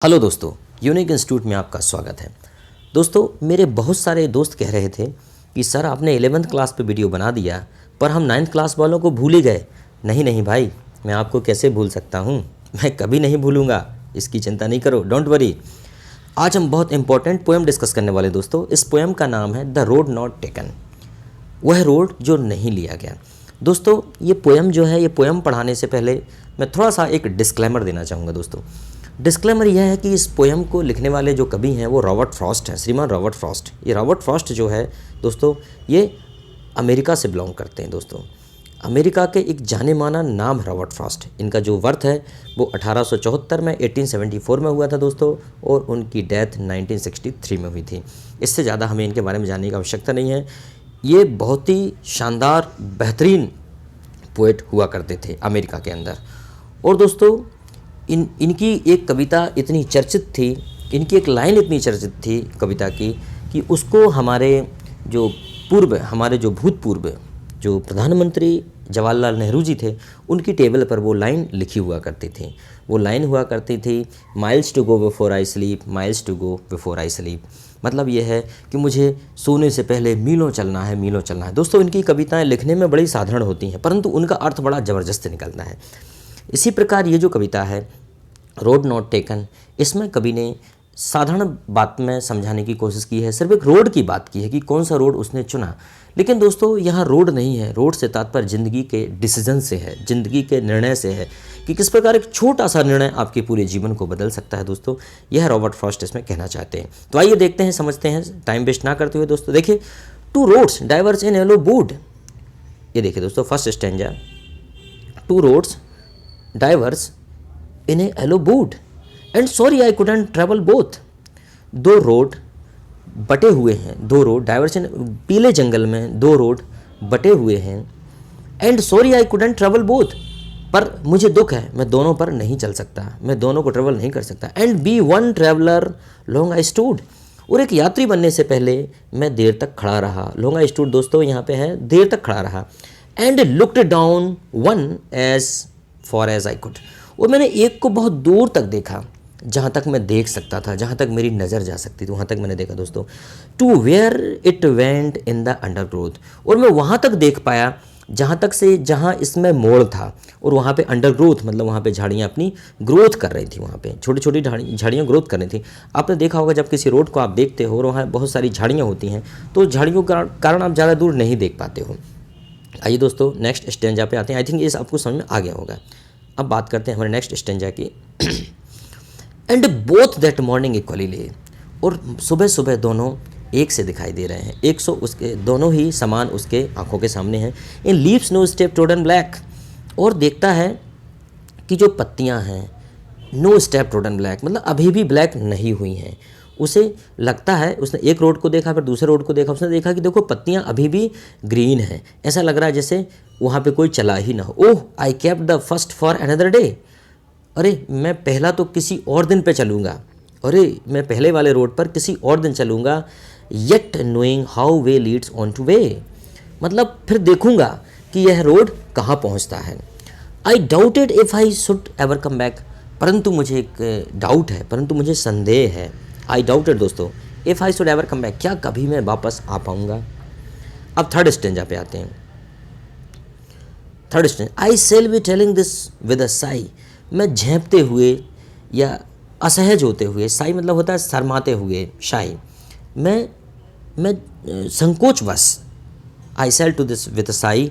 Hello दोस्तों, unique institute में आपका स्वागत है। दोस्तों, मेरे बहुत सारे दोस्त कह रहे थे कि सर आपने 11th क्लास पे वीडियो बना दिया पर हम 9th क्लास वालों को भूल ही गए। नहीं भाई, मैं आपको कैसे भूल सकता हूँ, मैं कभी नहीं भूलूँगा, इसकी चिंता नहीं करो, डोंट वरी। आज हम बहुत इंपॉर्टेंट पोएम डिस्कस करने वाले दोस्तों। इस पोएम का नाम है द रोड नॉट टेकन, वह रोड जो नहीं लिया गया। दोस्तों, ये पोएम जो है, ये पोएम पढ़ाने से पहले मैं थोड़ा सा एक डिस्क्लेमर देना चाहूँगा। दोस्तों, डिस्क्लेमर यह है कि इस पोएम को लिखने वाले जो कवि हैं वो रॉबर्ट फ्रॉस्ट हैं, श्रीमान रॉबर्ट फ्रॉस्ट। ये रॉबर्ट फ्रॉस्ट जो है दोस्तों, ये अमेरिका से बिलोंग करते हैं। दोस्तों, अमेरिका के एक जाने माना नाम रॉबर्ट फ्रॉस्ट। इनका जो बर्थ है वो 1874 में 1874 में हुआ था दोस्तों, और उनकी डेथ 1963 में हुई थी। इससे ज़्यादा हमें इनके बारे में जानने की आवश्यकता नहीं है। ये बहुत ही शानदार बेहतरीन पोएट हुआ करते थे अमेरिका के अंदर। और दोस्तों, इनकी एक कविता इतनी चर्चित थी, इनकी एक लाइन इतनी चर्चित थी कविता की कि उसको हमारे जो भूतपूर्व जो प्रधानमंत्री जवाहरलाल नेहरू जी थे, उनकी टेबल पर वो लाइन लिखी हुआ करती थी। वो लाइन हुआ करती थी, miles to go before I sleep, miles to go before I sleep. मतलब ये है कि मुझे सोने से पहले मीलों चलना है, मीलों चलना है। दोस्तों, इनकी कविताएं लिखने में बड़ी साधारण होती हैं, परंतु उनका अर्थ बड़ा ज़बरदस्त निकलता है। इसी प्रकार ये जो कविता है रोड नॉट टेकन, इसमें कवि ने साधारण बात में समझाने की कोशिश की है, सिर्फ एक रोड की बात की है कि कौन सा रोड उसने चुना। लेकिन दोस्तों, यहाँ रोड नहीं है, रोड से तात्पर्य ज़िंदगी के डिसीजन से है, ज़िंदगी के निर्णय से है कि किस प्रकार एक छोटा सा निर्णय आपके पूरे जीवन को बदल सकता है। दोस्तों, यह रॉबर्ट फ्रॉस्ट इसमें कहना चाहते हैं। तो आइए देखते हैं, समझते हैं, टाइम वेस्ट ना करते हुए। दोस्तों देखिए, two roads diverged in yellow wood. ये देखिए दोस्तों, first stanza, two roads diverged in a yellow wood and sorry I couldn't travel both। दो रोड बटे हुए हैं, दो रोड डाइवर्सन, पीले जंगल में दो रोड बटे हुए हैं। And sorry I couldn't travel both, पर मुझे दुख है, मैं दोनों पर नहीं चल सकता, मैं दोनों को ट्रेवल नहीं कर सकता। And be one traveller long I stood, और एक यात्री बनने से पहले मैं देर तक खड़ा रहा। लॉन्ग आई स्टूड दोस्तों यहाँ पे है, देर तक खड़ा रहा। And looked down one as far as I could, और मैंने एक को बहुत दूर तक देखा, जहाँ तक मैं देख सकता था, जहाँ तक मेरी नज़र जा सकती थी, वहाँ तक मैंने देखा दोस्तों। To where it went in the undergrowth, और मैं वहाँ तक देख पाया जहाँ इसमें मोड़ था, और वहाँ पे अंडरग्रोथ मतलब वहाँ पे झाड़ियाँ अपनी ग्रोथ कर रही थी, वहाँ पे छोटी छोटी झाड़ियाँ ग्रोथ कर रही थी। आपने देखा होगा जब किसी रोड को आप देखते हो और वहाँ बहुत सारी झाड़ियाँ होती हैं, तो झाड़ियों के कारण आप ज़्यादा दूर नहीं देख पाते हो। आइए दोस्तों, नेक्स्ट स्टेंजा पे आते हैं। आई थिंक ये आपको समझ में आ गया होगा। अब बात करते हैं हमारे नेक्स्ट स्टेंजा की। And both that morning equally ले, और सुबह सुबह दोनों एक से दिखाई दे रहे हैं, एक सौ उसके दोनों ही समान उसके आंखों के सामने हैं। In leaves no step trodden black, और देखता है कि जो पत्तियां हैं नो स्टेप टोडन ब्लैक, मतलब अभी भी ब्लैक नहीं हुई हैं। उसे लगता है, उसने एक रोड को देखा, फिर दूसरे रोड को देखा, उसने देखा कि देखो पत्तियां अभी भी ग्रीन हैं, ऐसा लग रहा है जैसे वहाँ पे कोई चला ही ना हो। Oh I kept the first for another day, अरे मैं पहला तो किसी और दिन पे चलूँगा, अरे मैं पहले वाले रोड पर किसी और दिन चलूँगा। Yet knowing how way leads on to way, मतलब फिर देखूँगा कि यह रोड कहाँ पहुँचता है। आई doubted if I should ever come back, परंतु मुझे एक डाउट है, परंतु मुझे संदेह है। आई डाउटेड दोस्तों, if I should ever come back, क्या कभी मैं वापस आ पाऊँगा। अब थर्ड स्टेंजा पे आते हैं। Third stanza, I shall be telling this with a Sai, मैं झेंपते हुए या असहज होते हुए, साई मतलब होता है शर्माते हुए, शाई, मैं संकोचवश, I shall to this with a sigh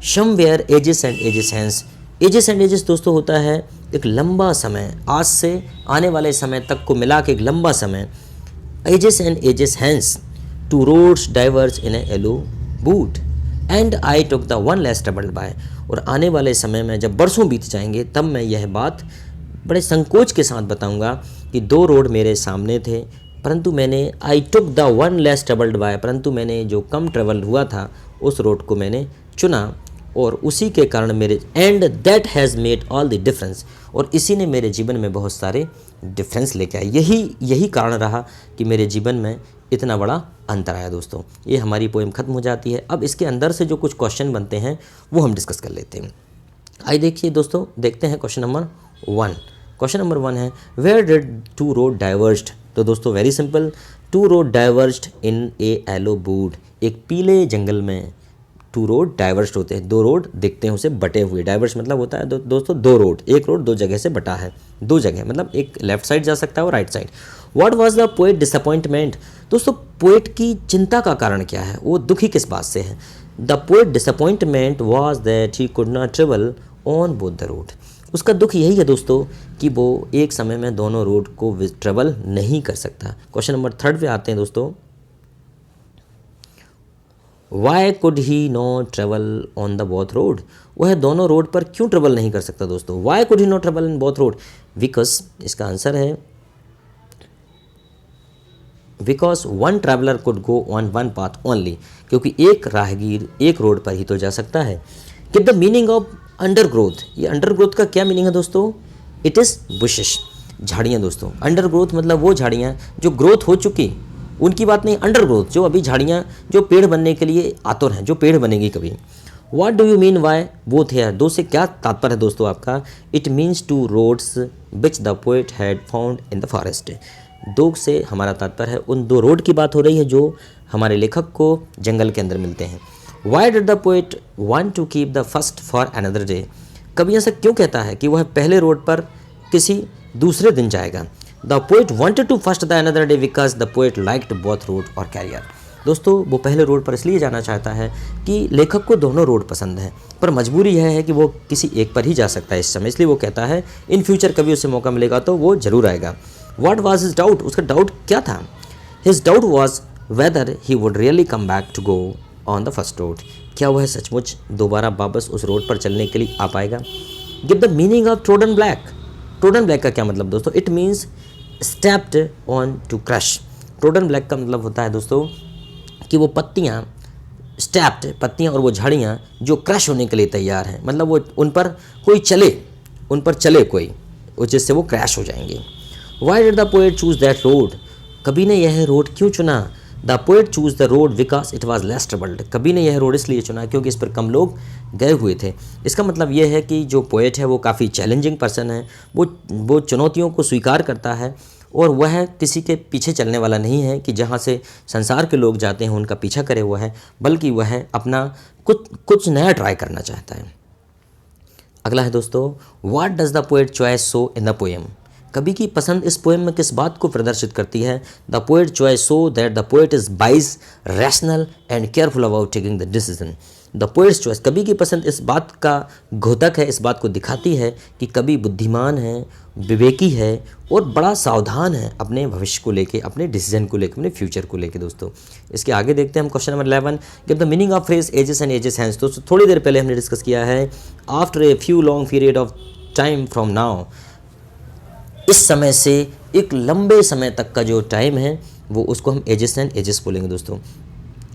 somewhere ages and ages hence. Ages and ages दोस्तों होता है एक लंबा समय, आज से आने वाले समय तक को मिला के एक लंबा समय। Ages and ages hence two roads diverged in a yellow wood and I took the one less troubled by, और आने वाले समय में जब बरसों बीत जाएंगे तब मैं यह बात बड़े संकोच के साथ बताऊंगा कि दो रोड मेरे सामने थे, परंतु मैंने I took the one less troubled by, परंतु मैंने जो कम ट्रेवल हुआ था उस रोड को मैंने चुना, और उसी के कारण मेरे and that has made all the difference, और इसी ने मेरे जीवन में बहुत सारे डिफरेंस लेके आए। यही कारण रहा कि मेरे जीवन में इतना बड़ा अंतर आया। दोस्तों, ये हमारी पोएम ख़त्म हो जाती है। अब इसके अंदर से जो कुछ क्वेश्चन बनते हैं वो हम डिस्कस कर लेते हैं। आइए देखिए दोस्तों, देखते हैं क्वेश्चन नंबर 1। क्वेश्चन नंबर 1 है where did two road diverged. तो दोस्तों very simple, two road diverged in a yellow wood. एक पीले जंगल में टू रोड डाइवर्स होते हैं, दो रोड दिखते हैं उसे बटे हुए। डाइवर्स मतलब होता है दोस्तों दो रोड, एक रोड दो जगह से बटा है, दो जगह मतलब एक लेफ्ट साइड जा सकता है और right side. What was the poet disappointment. दोस्तों पोएट की चिंता का कारण क्या है, वो दुखी किस बात से है। The poet disappointment was that he could not travel on both the road. उसका दुख यही है दोस्तों कि वो एक समय में दोनों रोड को ट्रेवल नहीं कर सकता। क्वेश्चन नंबर 3 पे आते हैं दोस्तों, Y could he not travel on the both road. वह दोनों रोड पर क्यों ट्रेवल नहीं कर सकता दोस्तों। Y could he not travel in both road, because इसका आंसर है because one traveller could go on one path only, क्योंकि एक राहगीर एक रोड पर ही तो जा सकता है। Give the meaning of under growth. ये अंडर ग्रोथ का क्या मीनिंग है दोस्तों, इट इज़ बुशेस, झाड़ियाँ दोस्तों। अंडर ग्रोथ मतलब वो झाड़ियाँ जो ग्रोथ हो चुकी, उनकी बात नहीं, अंडर ग्रोथ जो अभी झाड़ियाँ जो पेड़ बनने के लिए आतुर हैं, जो पेड़ बनेगी कभी। What do you mean why both here. दो से क्या तात्पर्य है दोस्तों आपका, it means two roads which the poet had found in the forest. दो से हमारा तात्पर्य है उन दो रोड की बात हो रही है जो हमारे लेखक को जंगल के अंदर मिलते हैं। Why did the poet want to keep the first for another day. कवि ऐसा क्यों कहता है कि वह पहले रोड पर किसी दूसरे दिन जाएगा। The poet wanted to first the another day because the poet liked both road और कैरियर। दोस्तों वो पहले रोड पर इसलिए जाना चाहता है कि लेखक को दोनों रोड पसंद है, पर मजबूरी यह है कि वो किसी एक पर ही जा सकता है इस समय, इसलिए वो कहता है इन फ्यूचर कभी उसे मौका मिलेगा तो वो जरूर आएगा। What was his doubt. उसका डाउट क्या था। His doubt was whether he would really come back to go on the first road. क्या वह सचमुच दोबारा वापस उस रोड पर चलने के लिए आ पाएगा। Give the meaning of trodden black. Trodden black का क्या मतलब दोस्तों, it means stepped on to crush. Trodden black का मतलब होता है दोस्तों कि वो पत्तियाँ स्टेप्ड पत्तियाँ और वो झाड़ियाँ जो क्रश होने के लिए तैयार हैं, मतलब वो उन पर कोई चले, उन पर चले कोई, जिससे वो क्रैश हो जाएंगे। Y did the poet choose that road. कवि ने यह रोड क्यों चुना। The poet choose the road because it was less troubled. कवि ने यह रोड इसलिए चुना क्योंकि इस पर कम लोग गए हुए थे। इसका मतलब यह है कि जो पोएट है वो काफ़ी चैलेंजिंग पर्सन है, वो चुनौतियों को स्वीकार करता है और वह किसी के पीछे चलने वाला नहीं है कि जहाँ से संसार के लोग जाते हैं उनका पीछा करे हुआ है, बल्कि वह अपना कुछ नया ट्राई करना चाहता है। अगला है दोस्तों, what does the poet choice so in the poem. कवि की पसंद इस पोएम में किस बात को प्रदर्शित करती है। The poet choice so that the poet is wise, rational and careful about taking the decision. The poets choice, कवि की पसंद इस बात का घोतक है, इस बात को दिखाती है कि कवि बुद्धिमान है, विवेकी है और बड़ा सावधान है अपने भविष्य को लेके, अपने डिसीजन को लेके, अपने फ्यूचर को लेके। दोस्तों इसके आगे देखते हैं हम question number 11, give the meaning of phrase ages and ages hence. दोस्तों थोड़ी देर पहले हमने डिस्कस किया है after a few long period of time from now. इस समय से एक लंबे समय तक का जो टाइम है वो उसको हम एजेस एंड एजेस बोलेंगे दोस्तों।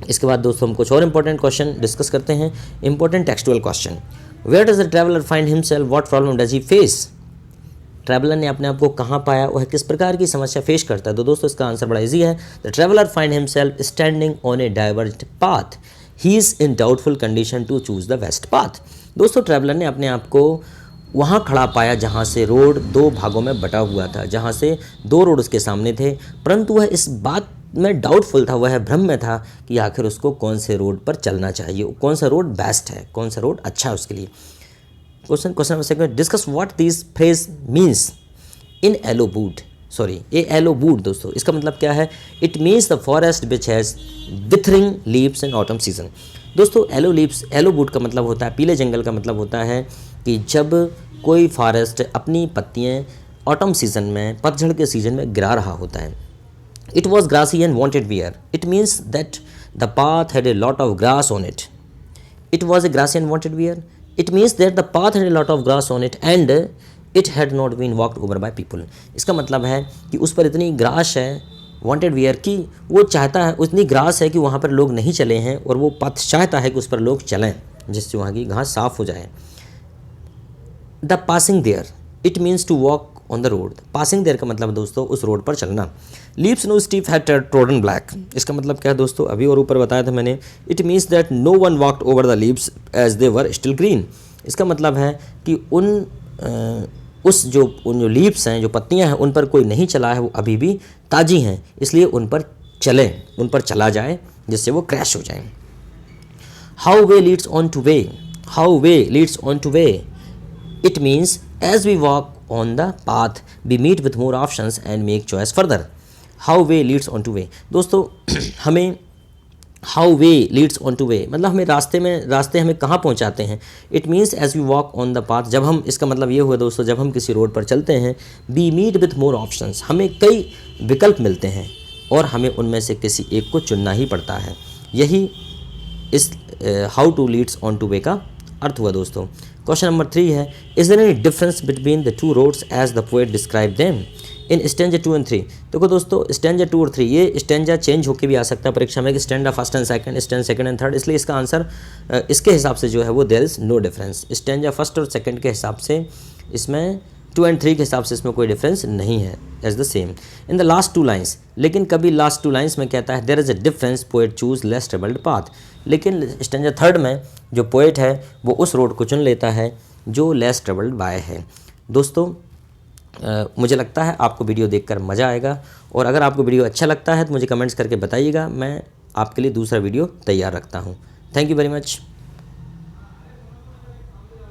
इसके बाद दोस्तों हम कुछ और इंपॉर्टेंट क्वेश्चन डिस्कस करते हैं। Important textual question, where does the traveller find himself, what problem does he face. Traveller ने अपने आप को कहाँ पाया, वह किस प्रकार की समस्या फेस करता है। तो दोस्तों इसका आंसर बड़ा इजी है। The traveller find himself standing on a diverged path, he is in doubtful condition to choose the best path. दोस्तों ट्रैवलर ने अपने आप को वहाँ खड़ा पाया जहाँ से रोड दो भागों में बटा हुआ था, जहाँ से दो रोड उसके सामने थे, परंतु वह इस बात में डाउटफुल था, वह भ्रम में था कि आखिर उसको कौन से रोड पर चलना चाहिए, कौन सा रोड बेस्ट है, कौन सा रोड अच्छा है उसके लिए। Question number 2, discuss what this phrase means in yellow wood. Sorry a yellow wood दोस्तों इसका मतलब क्या है, it means the forest which has withering leaves in autumn season. दोस्तों येलो वुड का मतलब होता है, पीले जंगल का मतलब होता है कि जब कोई फॉरेस्ट अपनी पत्तियाँ ऑटम सीजन में, पतझड़ के सीजन में गिरा रहा होता है। It was grassy and wanted wear, it means that the path had a lot of grass on it. It was a grassy and wanted wear, it means that the path had a lot of grass on it and it had not been walked over by people. इसका मतलब है कि उस पर इतनी grass है, wanted wear की, वो चाहता है, उतनी ग्रास है कि वहाँ पर लोग नहीं चले हैं और वो पथ चाहता है कि उस पर लोग चलें जिससे वहाँ की घास साफ हो जाए। The passing there, it means to walk on the road. Passing there का मतलब दोस्तों उस रोड पर चलना। Leaves no step had trodden black, इसका मतलब क्या है दोस्तों, अभी और ऊपर बताया था मैंने। It means that no one walked over the leaves as they were still green. इसका मतलब है कि उन उन जो लीव्स हैं, जो पत्तियां हैं, उन पर कोई नहीं चला है, वो अभी भी ताज़ी हैं, इसलिए उन पर चला जाए जिससे वो क्रैश हो जाएं। How way leads on to way, how way leads on to way, it means as we walk on the path we meet with more options and make choice further. How way leads on to way, दोस्तों हमें how way leads on to way मतलब हमें रास्ते हमें कहाँ पहुँचाते हैं। It means as we walk on the path, जब हम, इसका मतलब ये हुआ दोस्तों, जब हम किसी रोड पर चलते हैं, we meet with more options, हमें कई विकल्प मिलते हैं और हमें उनमें से किसी एक को चुनना ही पड़ता है। यही इस how to leads on to way का अर्थ हुआ दोस्तों। क्वेश्चन नंबर 3 है, is there any difference between the two roads as the poet describe them in stanza 2 and 3। देखो दोस्तों, स्टैंजा 2 और 3, ये स्टैंजा चेंज होकर भी आ सकता है परीक्षा में कि stanza first and second, stand second and third, इसलिए इसका आंसर इसके हिसाब से जो है वो there is no difference. Stanza first और सेकंड के हिसाब से इसमें 2 एंड 3 के हिसाब से इसमें कोई डिफरेंस नहीं है, as the same in the last 2 lines. लेकिन कभी लास्ट 2 लाइन्स में कहता है there is a difference, poet choose less travelled path. लेकिन स्टैंजा थर्ड में जो पोएट है वो उस रोड को चुन लेता है जो लेस ट्रेवल्ड बाय है। दोस्तों मुझे लगता है आपको वीडियो देखकर मज़ा आएगा, और अगर आपको वीडियो अच्छा लगता है तो मुझे कमेंट्स करके बताइएगा, मैं आपके लिए दूसरा वीडियो तैयार रखता हूँ। Thank you very much.